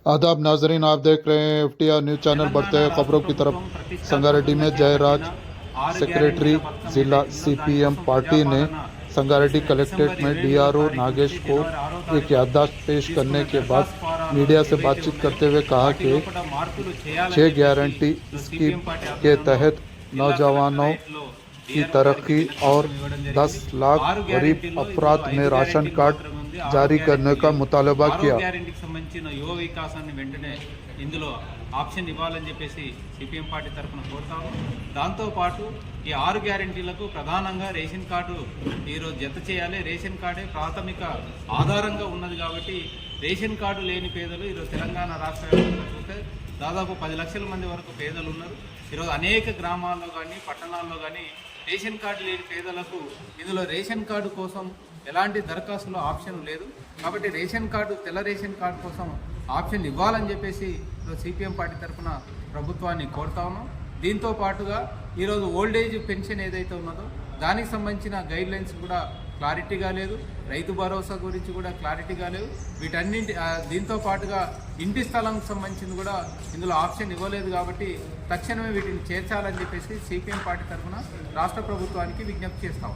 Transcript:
आदाब नाजरीन, आप देख रहे हैं FTR न्यूज़ चैनल। बढ़ते हैं खबरों की तरफ। संगारेड्डी में जयराज सेक्रेटरी जिला CPM पार्टी ने संगारेड्डी कलेक्ट्रेट में DRO नागेश को एक याददाश्त पेश करने के बाद मीडिया से बातचीत करते हुए कहा कि 6 गारंटी स्कीम के तहत नौजवानों की तरक्की और 10 लाख गरीब अफराद में राशन कार्ड जारी करने का मुतालबा किया। గ్యారెంటీకి సంబంధించిన యువ వికాసాన్ని వెంటనే ఇందులో ఆప్షన్ ఇవ్వాలని చెప్పేసి CPM పార్టీ తరఫున కోరుతాము. దాంతోపాటు ఈ 6 గ్యారెంటీలకు ప్రధానంగా రేషన్ కార్డు ఈరోజు జత చేయాలి. రేషన్ కార్డే ప్రాథమిక ఆధారంగా ఉన్నది కాబట్టి రేషన్ కార్డు లేని పేదలు ఈరోజు తెలంగాణ రాష్ట్ర వ్యాప్తంగా చూస్తే దాదాపు 10 లక్షల మంది వరకు పేదలు ఉన్నారు. ఈరోజు అనేక గ్రామాల్లో కానీ పట్టణాల్లో కానీ రేషన్ కార్డు లేని పేదలకు ఇందులో రేషన్ కార్డు కోసం ఎలాంటి దరఖాస్తులో ఆప్షన్ లేదు. కాబట్టి రేషన్ కార్డు, తెల్ల రేషన్ కార్డు కోసం ఆప్షన్ ఇవ్వాలని చెప్పేసి CPM పార్టీ తరఫున ప్రభుత్వాన్ని కోరుతా ఉన్నాం. దీంతో పాటుగా ఈరోజు ఓల్డ్ ఏజ్ పెన్షన్ ఏదైతే ఉన్నదో దానికి సంబంధించిన గైడ్ లైన్స్ కూడా క్లారిటీగా లేదు. రైతు భరోసా గురించి కూడా క్లారిటీగా లేవు. వీటన్నింటి దీంతో పాటుగా ఇంటి స్థలంకి సంబంధించింది కూడా ఇందులో ఆప్షన్ ఇవ్వలేదు. కాబట్టి తక్షణమే వీటిని చేర్చాలని చెప్పేసి CPM పార్టీ తరఫున రాష్ట్ర ప్రభుత్వానికి విజ్ఞప్తి చేస్తాం.